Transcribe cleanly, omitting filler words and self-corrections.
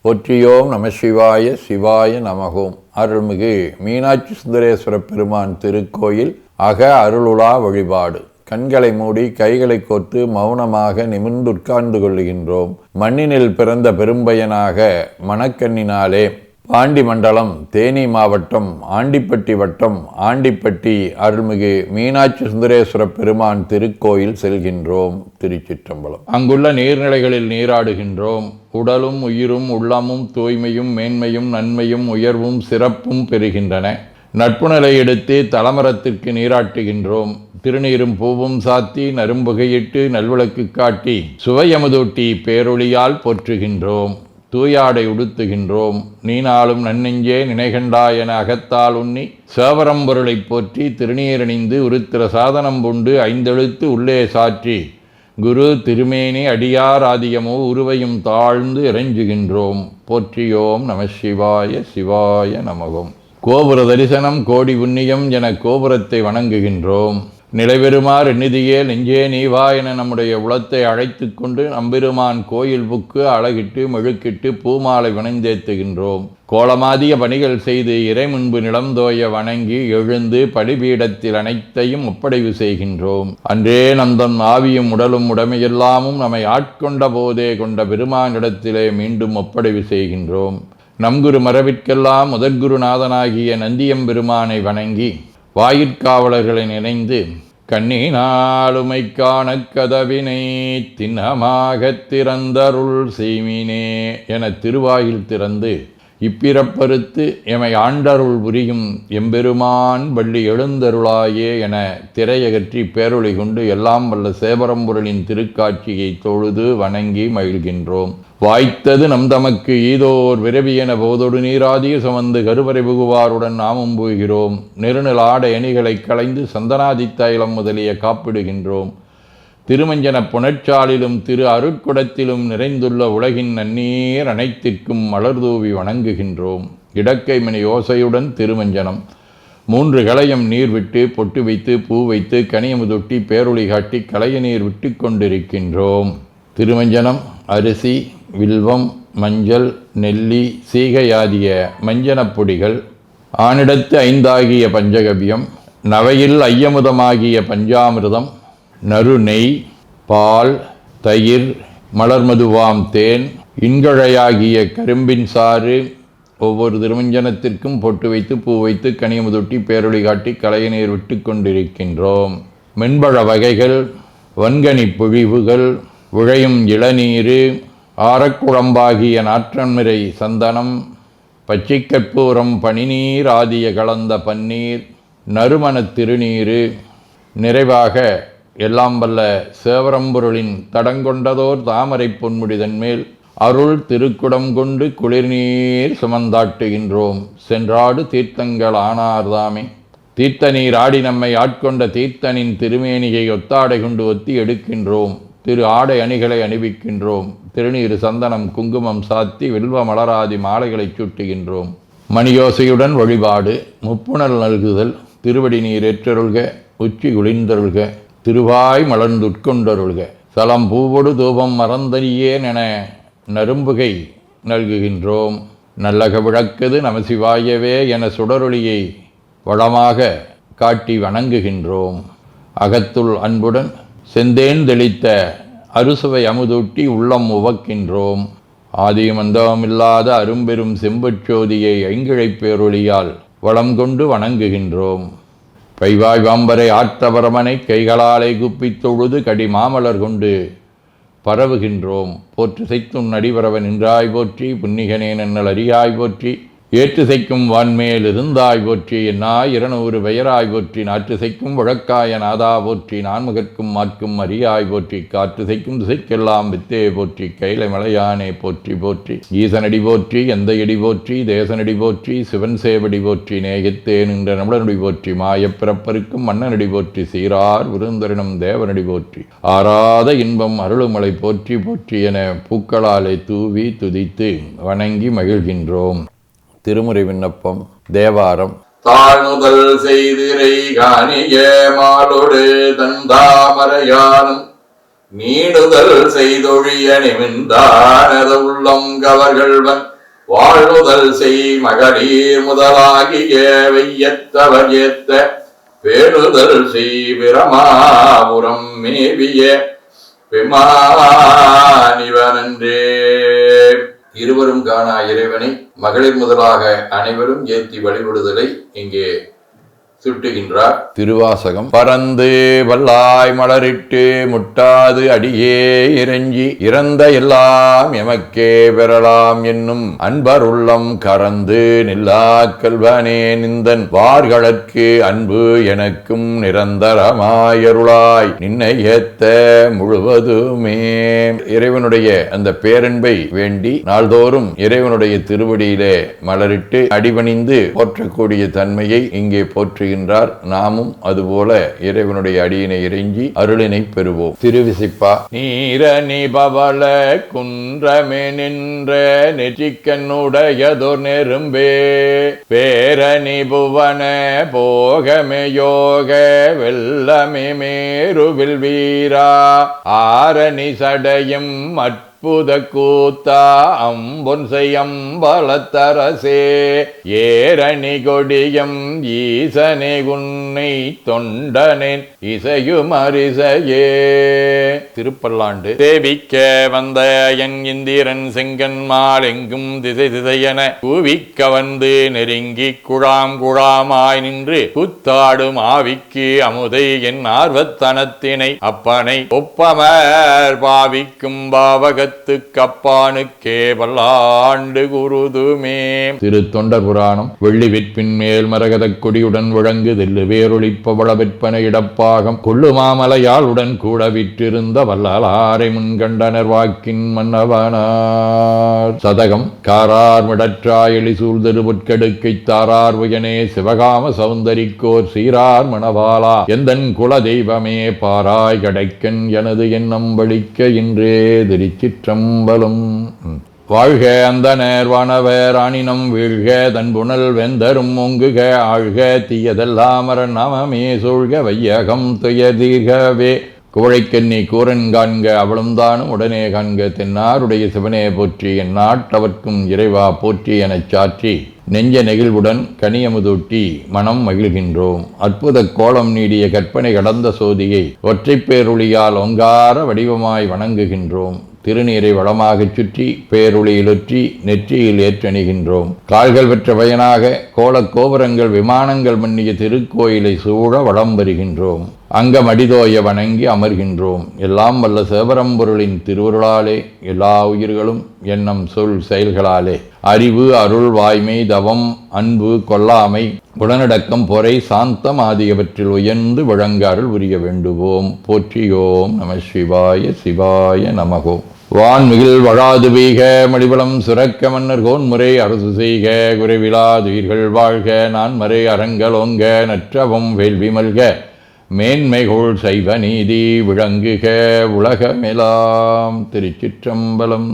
போற்றியோம் நம சிவாய சிவாய நமகோம். அருள்மிகு மீனாட்சி சுந்தரேஸ்வர பெருமான் திருக்கோயில் அக அருளுலா வழிபாடு. கண்களை மூடி கைகளை கோர்த்து மௌனமாக நிமிர்ந்துட்கார்ந்து கொள்ளுகின்றோம். மண்ணினில் பிறந்த பெரும்பயனாக மணக்கண்ணினாலே பாண்டி மண்டலம் தேனி மாவட்டம் ஆண்டிப்பட்டி வட்டம் ஆண்டிப்பட்டி அருள்மிகு மீனாட்சி சுந்தரேஸ்வர பெருமான் திருக்கோயில் செல்கின்றோம். திருச்சிற்றம்பலம். அங்குள்ள நீர்நிலைகளில் நீராடுகின்றோம். உடலும் உயிரும் உள்ளமும் தூய்மையும் மேன்மையும் நன்மையும் உயர்வும் சிறப்பும் பெறுகின்றன. நட்புணலை எடுத்து தலமரத்திற்கு நீராட்டுகின்றோம். திருநீரும் பூவும் சாத்தி நரும்புகையிட்டு நல்விளக்கு காட்டி சுவையமுதூட்டி பேரொளியால் போற்றுகின்றோம். தூயாடை உடுத்துகின்றோம். நீனாலும் நன்னெஞ்சே நினைகண்டாய் என அகத்தால் உண்ணி சேவரம்பொருளை போற்றி திருநீரணிந்து உருத்திர சாதனம் பூண்டு ஐந்தெழுத்து உள்ளே சாற்றி குரு திருமேனி அடியார் ஆதியமோ உருவையும் தாழ்ந்து இறைஞ்சுகின்றோம். போற்றியோம் நம சிவாய சிவாய நமகம். கோபுர தரிசனம் கோடி புண்ணியம் என கோபுரத்தை வணங்குகின்றோம். நிலைபெறுமாறு நிதியே நெஞ்சே நீவா என நம்முடைய உளத்தை அழைத்து கொண்டு நம்பெருமான் கோயில் புக்கு அழகிட்டு மெழுக்கிட்டு பூமாலை வணைந்தேத்துகின்றோம். கோலமாதிய பணிகள் செய்து இறை முன்பு நிலந்தோய வணங்கி எழுந்து பலிபீடத்தில் அனைத்தையும் ஒப்படைவு செய்கின்றோம். அன்றே நந்தன் ஆவியும் உடலும் உடமையெல்லாமும் நம்மை ஆட்கொண்ட போதே கொண்ட பெருமானிடத்திலே மீண்டும் ஒப்படைவு செய்கின்றோம். நம் குரு மரபிற்கெல்லாம் முதற்குருநாதனாகிய நந்தியம்பெருமானை வணங்கி வாயிற்காவலர்களை நினைந்து கண்ணினாலுமை காண கதவினை திண்ணமாகத் திறந்தருள் செய்மினே என திருவாயில் திறந்து இப்பிறப்பறுத்து எமை ஆண்டருள் புரியும் எம்பெருமான் வள்ளி எழுந்தருளாயே என திரையகற்றி பேரொளி கொண்டு எல்லாம் வல்ல சேவரம்பொருளின் திருக்காட்சியை தொழுது வணங்கி மகிழ்கின்றோம். வாய்த்தது நம் தமக்கு ஈதோர் விரவி என போதொடு நீராதிய சுமந்து கருவறை புகுவாருடன் நாமும் போகிறோம். நெருநில ஆடை அணிகளை களைந்து சந்தனாதி தைலம் முதலிய காப்பிடுகின்றோம். திருமஞ்சன புனற்சாலிலும் திரு அருட்குடத்திலும் நிறைந்துள்ள உலகின் நன்னீர் அனைத்திற்கும் மலர்தூவி வணங்குகின்றோம். இடக்கைமணி ஓசையுடன் திருமஞ்சனம் 3 களையம் நீர் விட்டு பொட்டு வைத்து பூ வைத்து கனியமுதொட்டி பேரொளி காட்டி களைய நீர் விட்டு கொண்டிருக்கின்றோம். திருமஞ்சனம் அரிசி வில்வம் மஞ்சள் நெல்லி சீகையாதிய மஞ்சனப் பொடிகள், ஆனிடத்து 5 ஆகிய பஞ்சகவியம், நவையில் ஐயமுதமாகிய பஞ்சாமிர்தம், நறு நெய், பால், தயிர், மலர்மதுவாம் தேன், இன்கழையாகிய கரும்பின் சாறு, ஒவ்வொரு திருமஞ்சனத்திற்கும் பொட்டு வைத்து பூ வைத்து கனியமுதொட்டி பேரொளி காட்டி களைய நீர் விட்டு கொண்டிருக்கின்றோம். மென்பழ வகைகள், வன்கனி பொழிவுகள், விழையும் இளநீர், ஆரக்குழம்பாகிய நாற்றன்மிரை சந்தனம், பச்சைக்கற்பூரம் பனிநீர் ஆதிய கலந்த பன்னீர், நறுமணத் திருநீர், நிறைவாக எல்லாம் வல்ல சேவரம்பொருளின் தடங்கொண்டதோர் தாமரை பொன்முடிதன் மேல் அருள் திருக்குடம் கொண்டு குளிர்நீர் சுமந்தாட்டுகின்றோம். சென்றாடு தீர்த்தங்கள் ஆனார்தாமே. தீர்த்த நீர் ஆடி நம்மை ஆட்கொண்ட தீர்த்தனின் திருமேனியை ஒத்தாடை கொண்டு ஒத்தி எடுக்கின்றோம். திரு ஆடை அணிகளை அணிவிக்கின்றோம். திருநீர் சந்தனம் குங்குமம் சாத்தி வில்வ மலராதி மாலைகளை சூட்டுகின்றோம். மணியோசையுடன் வழிபாடு. முப்புணல் நல்குதல். திருவடி நீர் ஏற்றருள்க. உச்சி குளிர்ந்தருள்க. திருவாய் மலர்ந்துட்கொண்டருள்க. சலம் பூவொடு தூபம் மறந்தறியேன் என நரும்புகை நல்குகின்றோம். நல்லக விளக்குது நமசிவாயவே என சுடரொளியை வளமாக காட்டி வணங்குகின்றோம். அகத்துள் அன்புடன் செந்தேன் தெளித்த அறுசுவை அமுதூட்டி உள்ளம் உவக்கின்றோம். ஆதியும் அந்தமில்லாத அரும்பெரும் செம்புச்சோதியை ஐங்கிழைப் பேரொளியால் வளம் கொண்டு வணங்குகின்றோம். பைவாய் வாம்பரை ஆற்றவரமனை கைகளாலை குப்பித் தொழுது கடி மாமலர் கொண்டு பரவுகின்றோம். போற்று செய்தும் நடிபரவன் நின்றாய் போற்றி. புன்னிகனே நன்னல் அறியாய் போற்றி. ஏற்று செய்க்கும் வான்மேல் இருந்தாய் போற்றி. என்னாய் 200 பெயராய் போற்றி. நாற்று செய்க்கும் வழக்காய நாதா போற்றி. நான்முகற்கும் மாற்கும் அறியாய் போற்றி. காற்று செய்க்கும் திசைக்கெல்லாம் வித்தே போற்றி. கைலை மலையானே போற்றி போற்றி. ஈசனடி போற்றி. எந்தையடி போற்றி. தேசனடி போற்றி. சிவன் சேவடி போற்றி. நேயத்தே நின்ற நம்மளனடி போற்றி. மாயப்பிறப்பருக்கும் மன்னனடி போற்றி. சீரார் விருந்தரினம் தேவனடி போற்றி. ஆராத இன்பம் அருளுமலை போற்றி போற்றி என பூக்களாலே தூவி துதித்து வணங்கி மகிழ்கின்றோம். திருமுறை விண்ணப்பம். தேவாரம். தாழ்முதல் செய்திரை காணிய மாலோடு தந்தாமரையானும் மீடுதல் செய்தொழிய நிமிந்தானத உள்ளம் கவர்கள்வன் வாழ்முதல் செய் மகளிர் முதலாகிய வெய்யத்தவர் ஏத்த பேணுதல் செய் பிரமாபுரம் மேவிய பெமானிவனன்றே. இருவரும் காணா இறைவனை மகளிர் முதலாக அனைவரும் ஏத்தி வழிபடுதலை இங்கே சுட்டுகின்றார். திருவாசகம். பறந்து வல்லாய் மலரிட்டு முட்டாது அடியே இறைஞ்சி இறந்த எல்லாம் எமக்கே பெறலாம் என்னும் அன்பர் உள்ளம் கறந்து நில்லா கல்வனே நிந்தன் வார்களற்கு அன்பு எனக்கும் நிரந்தரமாயருளாய் நின்னை ஏத்த முழுவதுமே. இறைவனுடைய அந்த பேரன்பை வேண்டி நாள்தோறும் இறைவனுடைய திருவடியிலே மலரிட்டு அடிபணிந்து போற்றக்கூடிய தன்மையை இங்கே போற்றுகின்றார். நாமும் அதுபோல இறைவனுடைய அடியினை இறைஞ்சி அருளினை பெறுவோம். திருவிசிப்பா. நீரணி பவள குன்றமே நின்ற நெற்றிக்கண்ணுடையதோர் நெரும்பே பேரணி புவன போகமே யோக வெல்லமே மேருவில் வீரா ஆரணி சடையும் புத கூத்தா அம்பொன் செய்யம்பலத்தரசே ஏரணி கொடியம் ஈசனே உன்னை தொண்டனேன் இசையும் அரிசையே. திருப்பல்லாண்டு. தேவிக்க வந்த என் இந்திரன் செங்கன்மால் எங்கும் திசை திசையென கூவிக்க வந்து நெருங்கி குழாம் குழாமாய் நின்று கூத்தாடும் ஆவிக்கு அமுதை என் ஆர்வத்தனத்தினை அப்பனை ஒப்பமர் பாவிக்கும் பாவகத் கப்பானுக்கே பல்லாண்டு குருதுமே. திரு தொண்டர் புராணம். வெள்ளி விற்பின் மேல் மரகத கொடியுடன் விளங்கு தெல்லு வேரொழிப்பவள விற்பனை இடப்பாகம் கொள்ளுமாமலையால் உடன் கூட விற்றிருந்த வல்லாரை முன்கண்டனர் வாக்கின் மன்னவனார். சதகம். காரார் மிடற்றாய் எளிசூழ் திருபுட்கெடுக்கை தாரார் உயனே சிவகாம சௌந்தரிக்கோர் சீரார் மணவாளா எந்தன் குல தெய்வமே பாராய் கிடைக்கன் எனது எண்ணம் வலிக்க இன்றே திருச்சி ம்பலம். வாழ்க அந்தனர் வானவர் ஆணினம் வீழ்க தன்புணல் வெந்தரும் ஒங்குக ஆழ்க தீயதெல்லாமர நாமமே சூழ்க வையகம் துயதீர்கவே குவழைக்கண்ணி கூரன் காண்க அவளும் தானும் உடனே காண்க தென்னாருடைய சிவனே போற்றி என் நாட்டவர்க்கும் இறைவா போற்றி எனச் சாற்றி நெஞ்ச நெகிழ்வுடன் கனியமுதூட்டி மனம் மகிழ்கின்றோம். அற்புத கோலம் நீடிய கற்பனை கடந்த சோதியை ஒற்றைப் பேருளியால் ஒங்கார வடிவமாய் வணங்குகின்றோம். திருநீரை வளமாகச் சுற்றி பேருளியிலொற்றி நெற்றியில் ஏற்றணிகின்றோம். கால்கள் பெற்ற பயனாக கோலக் கோபுரங்கள் விமானங்கள் மன்னிய திருக்கோயிலை சூழ வளம் வருகின்றோம். அங்கம் அடிதோய வணங்கி அமர்கின்றோம். எல்லாம் வல்ல சிவபரம்பொருளின் திருவருளாலே எல்லா உயிர்களும் எண்ணம் சொல் செயல்களாலே அறிவு அருள் வாய்மை தவம் அன்பு கொல்லாமை உடனடக்கம் பொறை சாந்தம் ஆகியவற்றில் உயர்ந்து விளங்க அருள் புரிய வேண்டுவோம். போற்றியோம் நம சிவாய சிவாய நமகோம். வான்மிகில் வழாது வீக மடிபலம் சுரக்க மன்னர் கோன்முறை அரசு செய்க குறைவிலாதுயிர்கள் வாழ்க நான் மறை அரங்கலோங்க நற்றவம் வேள்வி மல்க மேன்மைகோள் சைவ நீதி விளங்குக உலகமெலாம். திருச்சிற்றம்பலம்.